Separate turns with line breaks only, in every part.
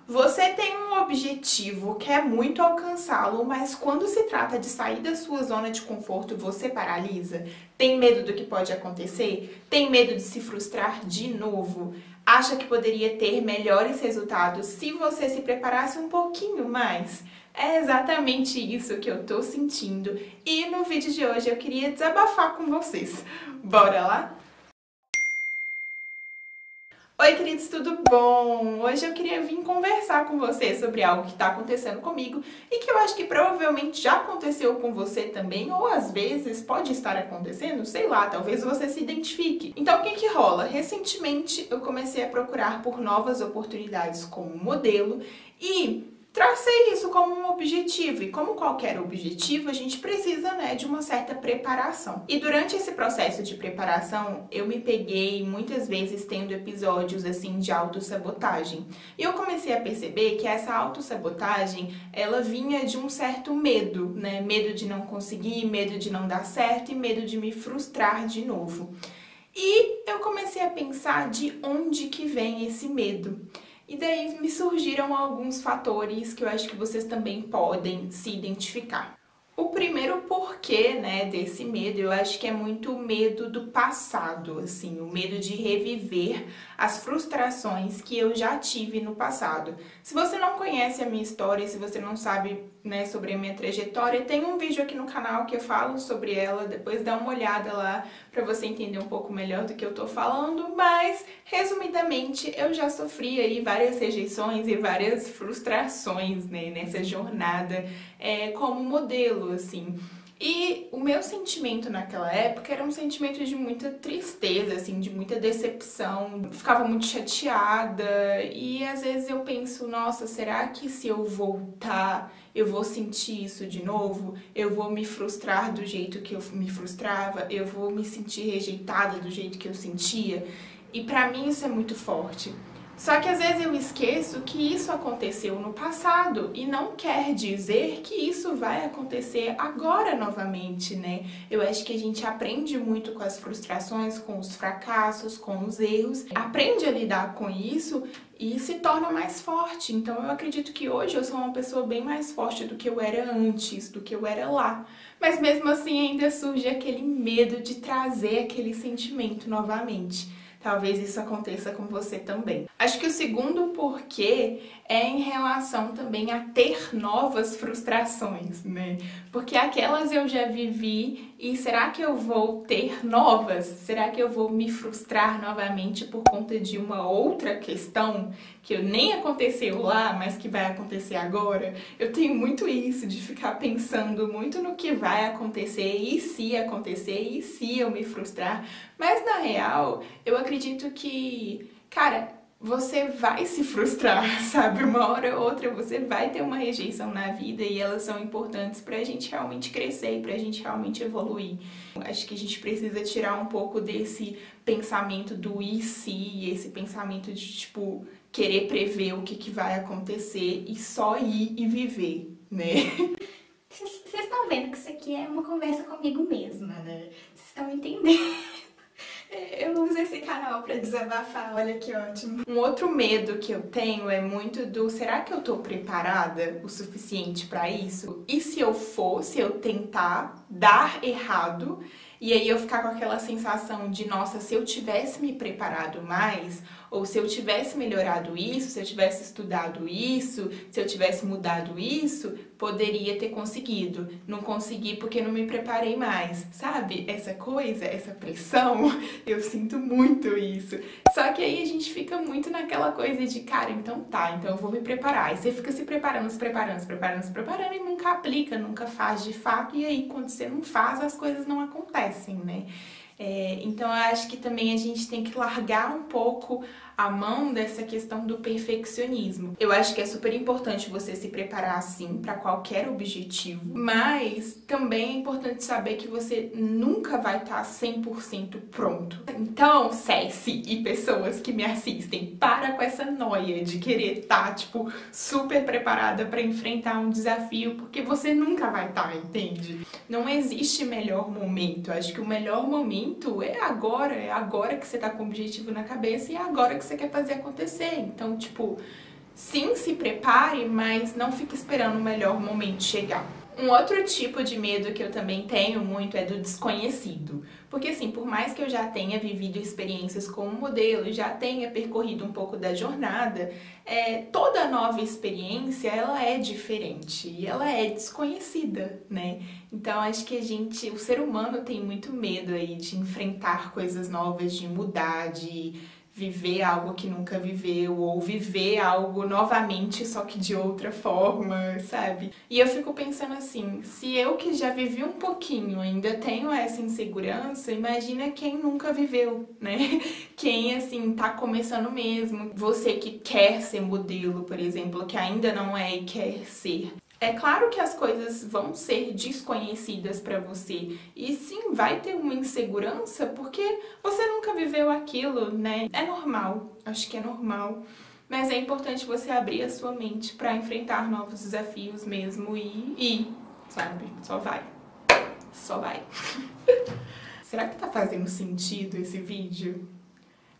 Você tem um objetivo, quer muito alcançá-lo, mas quando se trata de sair da sua zona de conforto, você paralisa? Tem medo do que pode acontecer? Tem medo de se frustrar de novo? Acha que poderia ter melhores resultados se você se preparasse um pouquinho mais? É exatamente isso que eu tô sentindo e no vídeo de hoje eu queria desabafar com vocês. Bora lá? Oi, queridos, tudo bom? Hoje eu queria vir conversar com você sobre algo que está acontecendo comigo e que eu acho que provavelmente já aconteceu com você também, ou às vezes pode estar acontecendo, sei lá, talvez você se identifique. Então, o que que rola? Recentemente eu comecei a procurar por novas oportunidades como modelo e tracei isso como um objetivo, e como qualquer objetivo, a gente precisa, né, de uma certa preparação. E durante esse processo de preparação, eu me peguei muitas vezes tendo episódios, assim, de autossabotagem. E eu comecei a perceber que essa autossabotagem, ela vinha de um certo medo, né, medo de não conseguir, medo de não dar certo e medo de me frustrar de novo. E eu comecei a pensar de onde que vem esse medo. E daí me surgiram alguns fatores que eu acho que vocês também podem se identificar. O primeiro porquê, né, desse medo, eu acho que é muito o medo do passado, assim, o medo de reviver as frustrações que eu já tive no passado. Se você não conhece a minha história, se você não sabe, né, sobre a minha trajetória, tem um vídeo aqui no canal que eu falo sobre ela, depois dá uma olhada lá para você entender um pouco melhor do que eu tô falando, mas, resumidamente, eu já sofri aí várias rejeições e várias frustrações, né, nessa jornada como modelo, assim. E o meu sentimento naquela época era um sentimento de muita tristeza, assim, de muita decepção. Eu ficava muito chateada e às vezes eu penso, nossa, será que se eu voltar eu vou sentir isso de novo? Eu vou me frustrar do jeito que eu me frustrava? Eu vou me sentir rejeitada do jeito que eu sentia? E pra mim isso é muito forte. Só que às vezes eu esqueço que isso aconteceu no passado e não quer dizer que isso vai acontecer agora novamente, né? Eu acho que a gente aprende muito com as frustrações, com os fracassos, com os erros, aprende a lidar com isso e se torna mais forte. Então eu acredito que hoje eu sou uma pessoa bem mais forte do que eu era antes, do que eu era lá. Mas mesmo assim ainda surge aquele medo de trazer aquele sentimento novamente. Talvez isso aconteça com você também. Acho que o segundo porquê é em relação também a ter novas frustrações, né? Porque aquelas eu já vivi e será que eu vou ter novas? Será que eu vou me frustrar novamente por conta de uma outra questão que nem aconteceu lá, mas que vai acontecer agora? Eu tenho muito isso de ficar pensando muito no que vai acontecer e se acontecer e se eu me frustrar. Mas na real, eu acredito que, cara, você vai se frustrar, sabe? Uma hora ou outra você vai ter uma rejeição na vida e elas são importantes pra gente realmente crescer e pra gente realmente evoluir. Acho que a gente precisa tirar um pouco desse pensamento do e se, esse pensamento de, tipo, querer prever o que vai acontecer e só ir e viver, né?
Vocês estão vendo que isso aqui é uma conversa comigo mesma, né? Vocês estão entendendo? Eu uso esse canal pra desabafar, olha que ótimo.
Um outro medo que eu tenho é muito do será que eu tô preparada o suficiente pra isso? E se eu for, se eu tentar dar errado, e aí eu ficar com aquela sensação de nossa, se eu tivesse me preparado mais, ou se eu tivesse melhorado isso, se eu tivesse estudado isso, se eu tivesse mudado isso, poderia ter conseguido. Não consegui porque não me preparei mais, sabe? Essa coisa, essa pressão, eu sinto muito isso. Só que aí a gente fica muito naquela coisa de, cara, então tá, então eu vou me preparar. E você fica se preparando, se preparando, se preparando, se preparando e nunca aplica, nunca faz de fato. E aí quando você não faz, as coisas não acontecem, né? Então eu acho que também a gente tem que largar um pouco a mão dessa questão do perfeccionismo. Eu acho que é super importante você se preparar assim para qualquer objetivo, mas também é importante saber que você nunca vai estar 100% pronto. Então, Ceci e pessoas que me assistem, para com essa noia de querer estar, tipo, super preparada para enfrentar um desafio, porque você nunca vai estar, entende? Não existe melhor momento. Acho que o melhor momento é agora que você tá com o objetivo na cabeça e é agora que você quer fazer acontecer. Então, tipo, Sim, se prepare, mas não fique esperando o melhor momento chegar. Um outro tipo de medo que eu também tenho muito é do desconhecido. Porque assim, por mais que eu já tenha vivido experiências como modelo, já tenha percorrido um pouco da jornada, toda nova experiência, ela é diferente e ela é desconhecida, né? Então acho que o ser humano tem muito medo aí de enfrentar coisas novas, de mudar, de viver algo que nunca viveu, ou viver algo novamente, só que de outra forma, sabe? E eu fico pensando assim, se eu que já vivi um pouquinho ainda tenho essa insegurança, imagina quem nunca viveu, né? Quem, assim, tá começando mesmo. Você que quer ser modelo, por exemplo, que ainda não é e quer ser. É claro que as coisas vão ser desconhecidas para você e sim, vai ter uma insegurança porque você nunca viveu aquilo, né? É normal, acho que é normal, mas é importante você abrir a sua mente para enfrentar novos desafios mesmo e sabe? Só vai. Só vai. Será que tá fazendo sentido esse vídeo?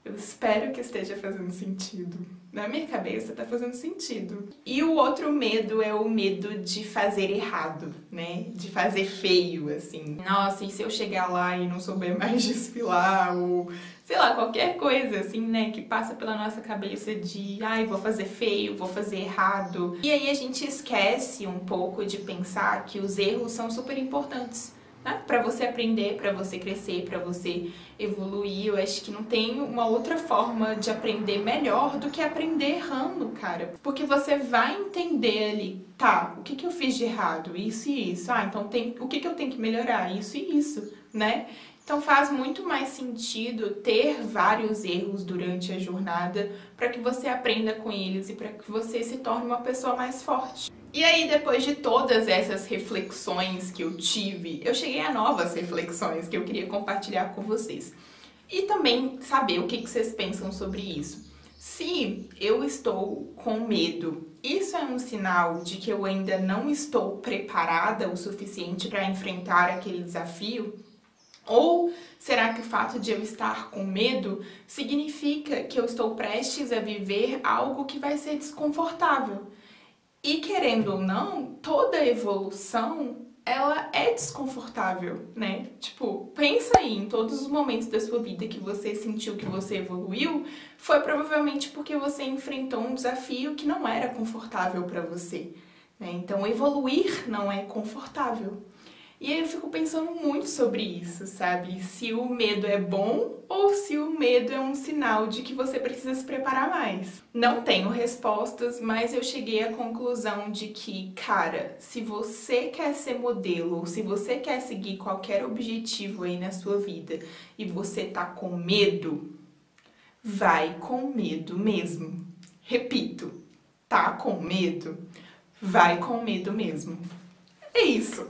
Eu espero que esteja fazendo sentido. Na minha cabeça tá fazendo sentido. E o outro medo é o medo de fazer errado, né? De fazer feio, assim. Nossa, e se eu chegar lá e não souber mais desfilar, ou sei lá, qualquer coisa, assim, né? Que passa pela nossa cabeça de, ai, vou fazer feio, vou fazer errado. E aí a gente esquece um pouco de pensar que os erros são super importantes. Né? Para você aprender, para você crescer, para você evoluir. Eu acho que não tem uma outra forma de aprender melhor do que aprender errando, cara. Porque você vai entender ali, tá, o que eu fiz de errado? Isso e isso. Ah, então o que eu tenho que melhorar? Isso e isso, né? Então faz muito mais sentido ter vários erros durante a jornada para que você aprenda com eles e para que você se torne uma pessoa mais forte. E aí, depois de todas essas reflexões que eu tive, eu cheguei a novas reflexões que eu queria compartilhar com vocês. E também saber o que vocês pensam sobre isso. Se eu estou com medo, isso é um sinal de que eu ainda não estou preparada o suficiente para enfrentar aquele desafio? Ou será que o fato de eu estar com medo significa que eu estou prestes a viver algo que vai ser desconfortável? E querendo ou não, toda evolução, ela é desconfortável, né? Tipo, pensa aí, em todos os momentos da sua vida que você sentiu que você evoluiu, foi provavelmente porque você enfrentou um desafio que não era confortável para você, né? Então, evoluir não é confortável. E aí eu fico pensando muito sobre isso, sabe? Se o medo é bom ou se o medo é um sinal de que você precisa se preparar mais. Não tenho respostas, mas eu cheguei à conclusão de que, cara, se você quer ser modelo ou se você quer seguir qualquer objetivo aí na sua vida e você tá com medo, vai com medo mesmo. Repito, tá com medo? Vai com medo mesmo. É isso.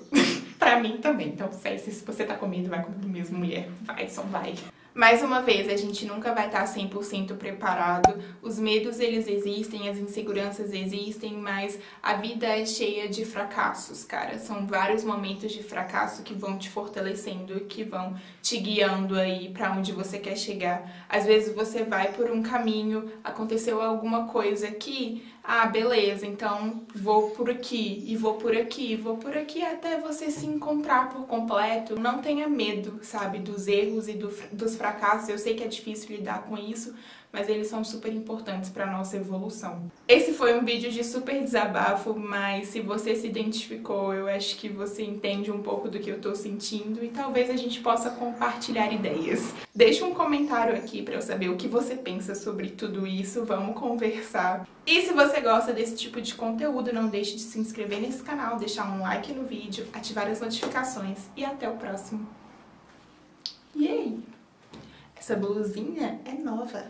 Pra mim também. Então, se você tá com medo, vai com medo mesmo, mulher. Vai, só vai. Mais uma vez, a gente nunca vai estar 100% preparado. Os medos, eles existem, as inseguranças existem, mas a vida é cheia de fracassos, cara. São vários momentos de fracasso que vão te fortalecendo, que vão te guiando aí pra onde você quer chegar. Às vezes você vai por um caminho, aconteceu alguma coisa aqui, ah, beleza, então vou por aqui, e vou por aqui, e vou por aqui, até você se encontrar por completo. Não tenha medo, sabe, dos erros e dos fracassos. Eu sei que é difícil lidar com isso, mas eles são super importantes para nossa evolução. Esse foi um vídeo de super desabafo, mas se você se identificou, eu acho que você entende um pouco do que eu tô sentindo e talvez a gente possa compartilhar ideias. Deixa um comentário aqui para eu saber o que você pensa sobre tudo isso, vamos conversar. E se você gosta desse tipo de conteúdo, não deixe de se inscrever nesse canal, deixar um like no vídeo, ativar as notificações e até o próximo. E aí? Essa blusinha é nova.